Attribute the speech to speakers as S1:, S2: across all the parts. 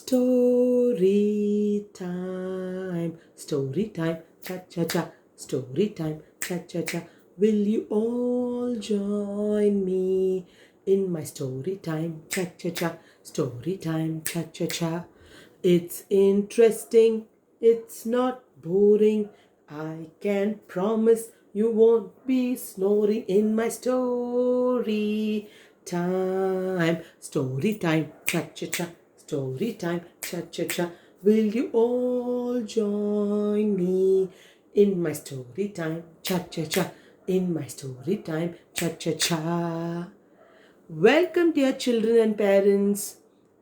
S1: Story time, cha cha cha, story time, cha cha cha. Will you all join me in my story time, cha cha cha, story time, cha cha cha. It's interesting, it's not boring. I can promise you won't be snoring in my story time, cha cha cha. Story time, cha cha cha. Will you all join me in my story time, cha cha cha? In my story time, cha cha cha. Welcome, dear children and parents.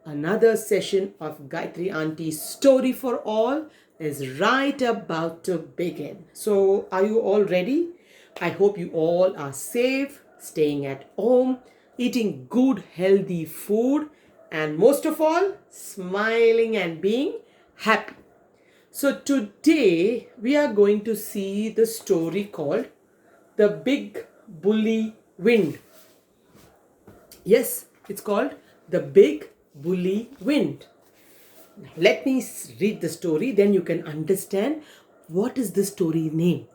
S1: Another session of Gayatri Auntie's Story for All is right about to begin. So, are you all ready? I hope you all are safe, staying at home, eating good, healthy food, and most of all, smiling and being happy. So, today we are going to see the story called The Big Bully Wind. Yes, it's called The Big Bully Wind. Now, let me read the story, then you can understand what is the story name.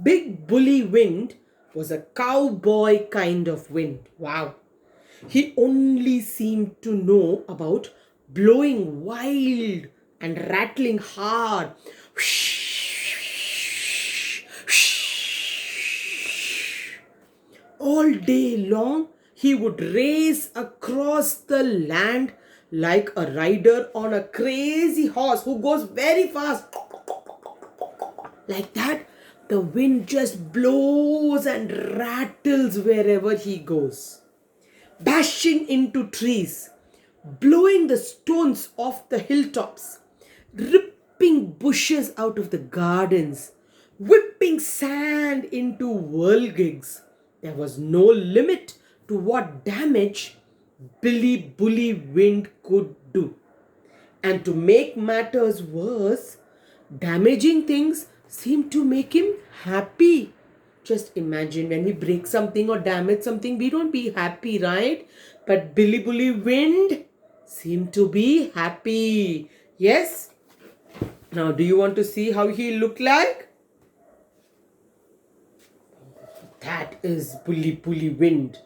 S1: Big Bully Wind was a cowboy kind of wind. Wow. He only seemed to know about blowing wild and rattling hard. All day long, he would race across the land like a rider on a crazy horse who goes very fast. Like that, the wind just blows and rattles wherever he goes, bashing into trees, blowing the stones off the hilltops, ripping bushes out of the gardens, whipping sand into whirlgigs. There was no limit to what damage Billy Bully Wind could do. And to make matters worse, damaging things seemed to make him happy. Just imagine when we break something or damage something, we don't be happy, right? But Billy Bully Wind seemed to be happy. Yes? Now, do you want to see how he looked like? That is Bully Wind.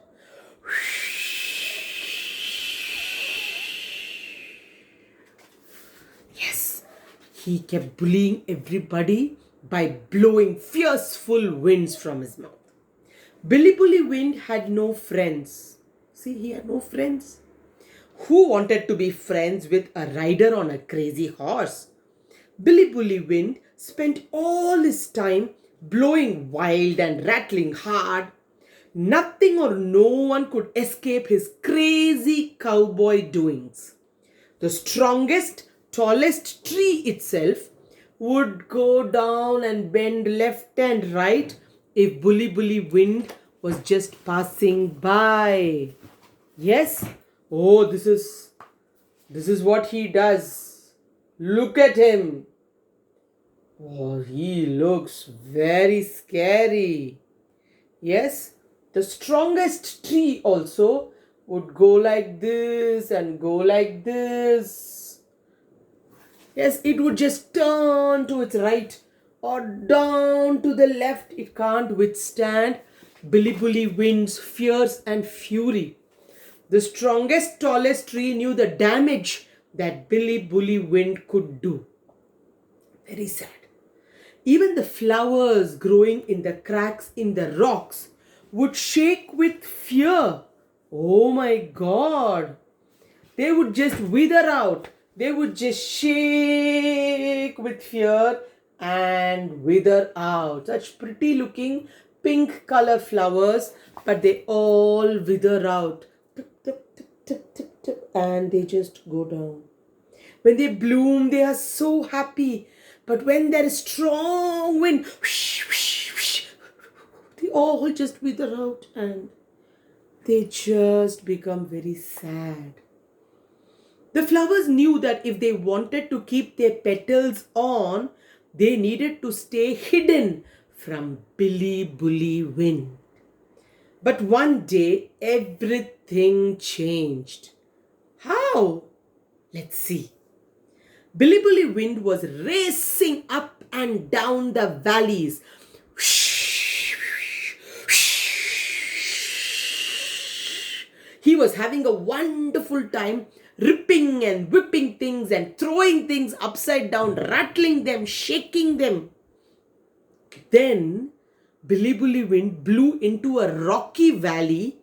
S1: Yes, he kept bullying everybody by blowing fierceful winds from his mouth. Billy Bully Wind had no friends. See, he had no friends. Who wanted to be friends with a rider on a crazy horse? Billy Bully Wind spent all his time blowing wild and rattling hard. Nothing or no one could escape his crazy cowboy doings. The strongest, tallest tree itself would go down and bend left and right if Bully Wind was just passing by. Yes? Oh, this is what he does. Look at him. Oh, he looks very scary. Yes? The strongest tree also would go like this and go like this. Yes, it would just turn to its right or down to the left. It can't withstand Billy Bully Wind's fierce and fury. The strongest, tallest tree knew the damage that Billy Bully Wind could do. Very sad. Even the flowers growing in the cracks in the rocks would shake with fear. Oh my God. They would just wither out. They would just shake with fear and wither out. Such pretty looking pink color flowers, but they all wither out. Tip, tip, tip, tip, tip, tip, and they just go down. When they bloom, they are so happy. But when there is strong wind, whoosh, whoosh, whoosh, they all just wither out and they just become very sad. The flowers knew that if they wanted to keep their petals on, they needed to stay hidden from Billy Bully Wind. But one day, everything changed. How? Let's see. Billy Wind was racing up and down the valleys. He was having a wonderful time ripping and whipping things and throwing things upside down, rattling them, shaking them. Then Billy Wind blew into a rocky valley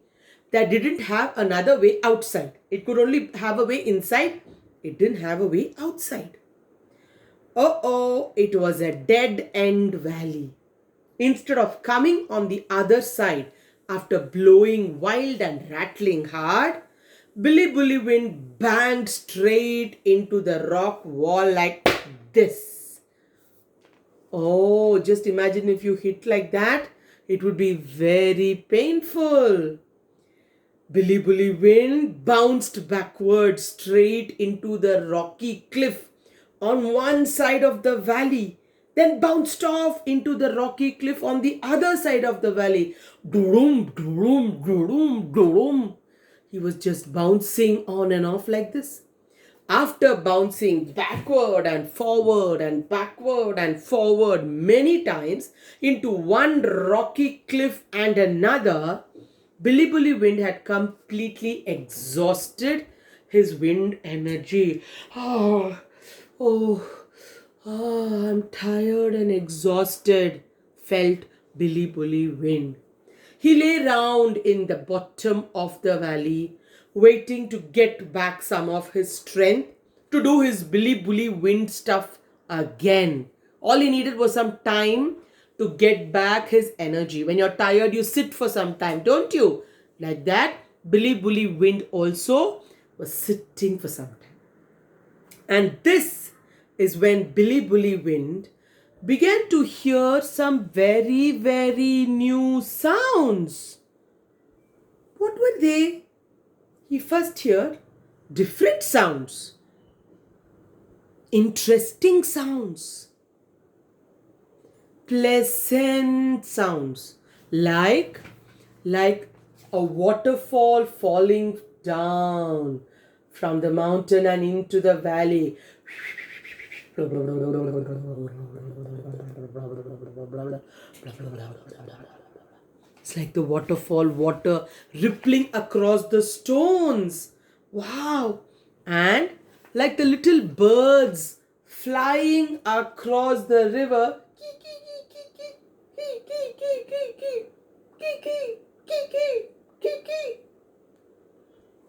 S1: that didn't have another way outside. It could only have a way inside. It didn't have a way outside. It was a dead end valley. Instead of coming on the other side after blowing wild and rattling hard, Billy Wind banged straight into the rock wall like this. Oh, just imagine if you hit like that, it would be very painful. Billy Wind bounced backward straight into the rocky cliff on one side of the valley, then bounced off into the rocky cliff on the other side of the valley. Doom, doom, doom, doom. He was just bouncing on and off like this. After bouncing backward and forward and backward and forward many times into one rocky cliff and another, Billy Wind had completely exhausted his wind energy. I'm tired and exhausted, felt Billy Wind. He lay round in the bottom of the valley, waiting to get back some of his strength to do his Billy Wind stuff again. All he needed was some time to get back his energy. When you're tired, you sit for some time, don't you? Like that, Billy Wind also was sitting for some time. And this is when Billy Wind began to hear some very, very new sounds. What were they? He first heard different sounds, interesting sounds, pleasant sounds, like a waterfall falling down from the mountain and into the valley. It's like the waterfall water rippling across the stones. Wow! And like the little birds flying across the river.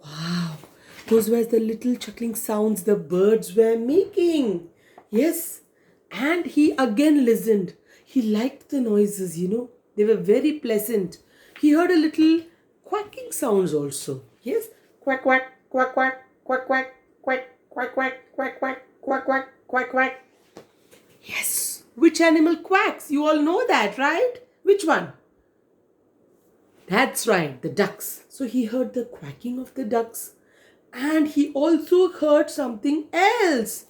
S1: Wow! Those were the little chuckling sounds the birds were making. Yes. And he again listened. He liked the noises, They were very pleasant. He heard a little quacking sounds also. Yes. Quack, quack, quack, quack, quack, quack, quack, quack, quack, quack, quack, quack, quack, quack, quack. Yes. Which animal quacks? You all know that, right? Which one? That's right, the ducks. So he heard the quacking of the ducks. And he also heard something else.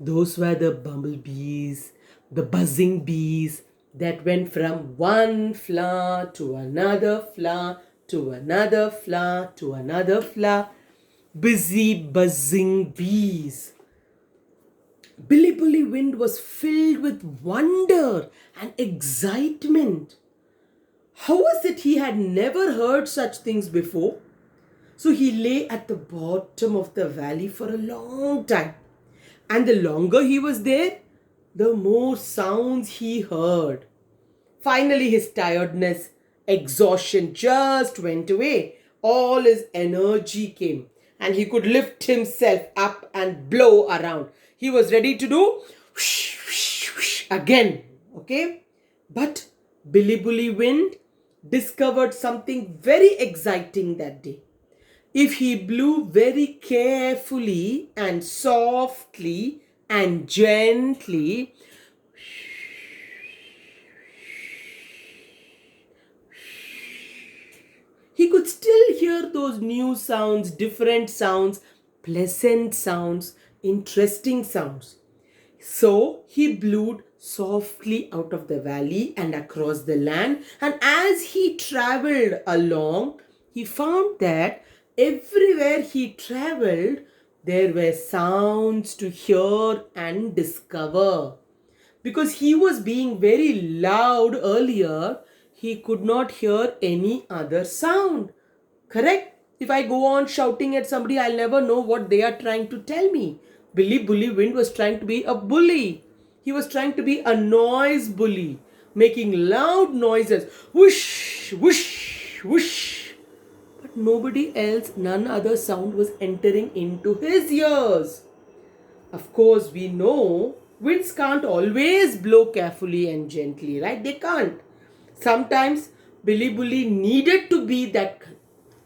S1: Those were the bumblebees, the buzzing bees that went from one flower to another flower, to another flower, to another flower. Busy buzzing bees. Billy Wind was filled with wonder and excitement. How was it he had never heard such things before? So he lay at the bottom of the valley for a long time. And the longer he was there, the more sounds he heard. Finally, his tiredness, exhaustion just went away. All his energy came and he could lift himself up and blow around. He was ready to do whoosh, whoosh, whoosh, again. Okay? But Billy Wind discovered something very exciting that day. If he blew very carefully and softly and gently, he could still hear those new sounds, different sounds, pleasant sounds, interesting sounds. So he blew softly out of the valley and across the land. And as he traveled along, he found that everywhere he traveled, there were sounds to hear and discover. Because he was being very loud earlier, he could not hear any other sound. Correct? If I go on shouting at somebody, I'll never know what they are trying to tell me. Billy Bully Wind was trying to be a bully. He was trying to be a noise bully, making loud noises. Whoosh, whoosh, whoosh. But nobody else, none other sound was entering into his ears. Of course, we know winds can't always blow carefully and gently, right? They can't. Sometimes Billy Bully needed to be that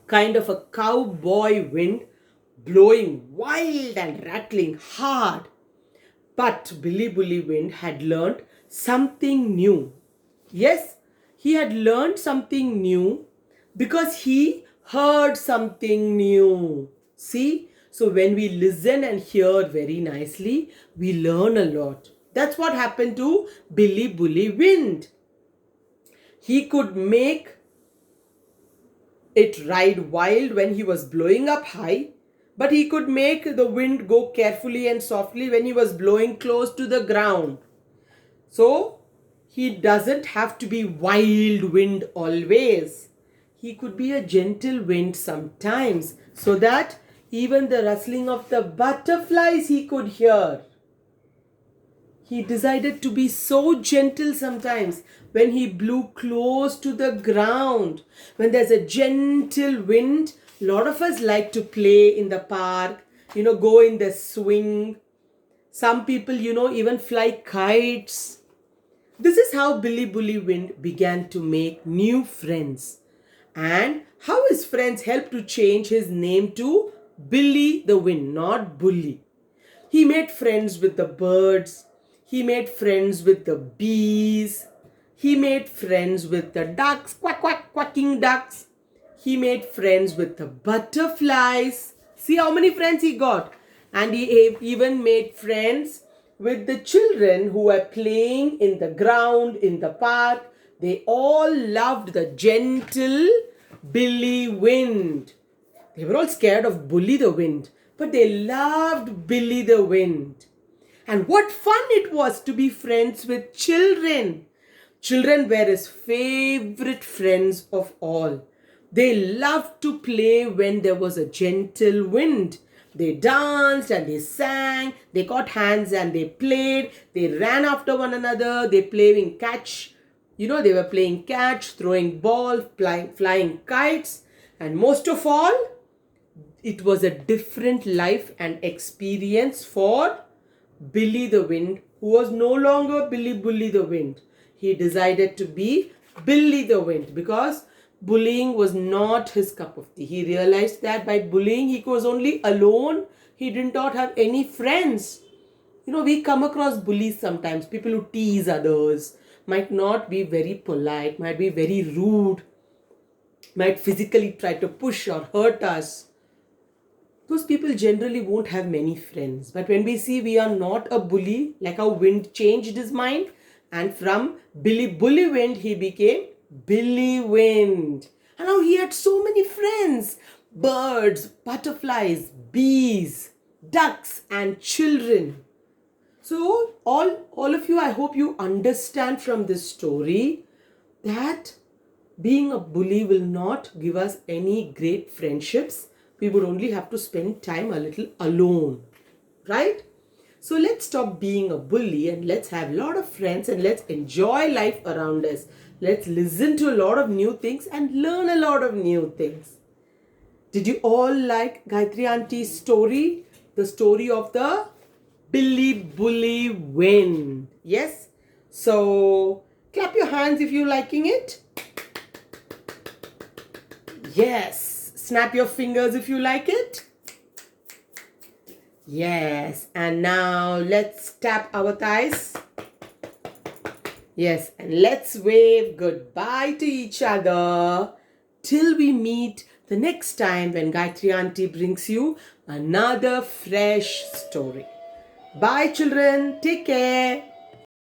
S1: kind of a cowboy wind, blowing wild and rattling hard. But Billy Bully Wind had learned something new. Yes, he had learned something new because he heard something new. See? So when we listen and hear very nicely, we learn a lot. That's what happened to Billy Bully Wind. He could make it ride wild when he was blowing up high, but he could make the wind go carefully and softly when he was blowing close to the ground. So he doesn't have to be wild wind always. He could be a gentle wind sometimes, so that even the rustling of the butterflies he could hear. He decided to be so gentle sometimes when he blew close to the ground. When there's a gentle wind, a lot of us like to play in the park, go in the swing. Some people, even fly kites. This is how Billy Bully Wind began to make new friends. And how his friends helped to change his name to Billy the Wind, not Bully. He made friends with the birds. He made friends with the bees. He made friends with the ducks, quack, quack, quacking ducks. He made friends with the butterflies. See how many friends he got. And he even made friends with the children who were playing in the ground, in the park. They all loved the gentle Billy Wind. They were all scared of Bully the Wind, but they loved Billy the Wind. And what fun it was to be friends with children. Children were his favorite friends of all. They loved to play when there was a gentle wind. They danced and they sang, they got hands and they played, they ran after one another, they playing catch. They were playing catch, throwing ball, flying kites. And most of all, it was a different life and experience for Billy the Wind, who was no longer Billy Bully the Wind. He decided to be Billy the Wind because bullying was not his cup of tea. He realized that by bullying, he was only alone. He did not have any friends. We come across bullies sometimes. People who tease others, might not be very polite, might be very rude, might physically try to push or hurt us. Those people generally won't have many friends. But when we see we are not a bully, like how Wind changed his mind, and from Billy Bully Wind, he became Billy Wind. And now he had so many friends. Birds, butterflies, bees, ducks and children. So all of you, I hope you understand from this story that being a bully will not give us any great friendships. We would only have to spend time a little alone, right? So let's stop being a bully and let's have a lot of friends and let's enjoy life around us. Let's listen to a lot of new things and learn a lot of new things. Did you all like Gayatri Auntie's story? The story of the Billy Bully Wind. Yes? So clap your hands if you're liking it. Yes. Snap your fingers if you like it. Yes. And now let's tap our thighs. Yes. And let's wave goodbye to each other till we meet the next time when Gayatri Auntie brings you another fresh story. Bye children. Take care.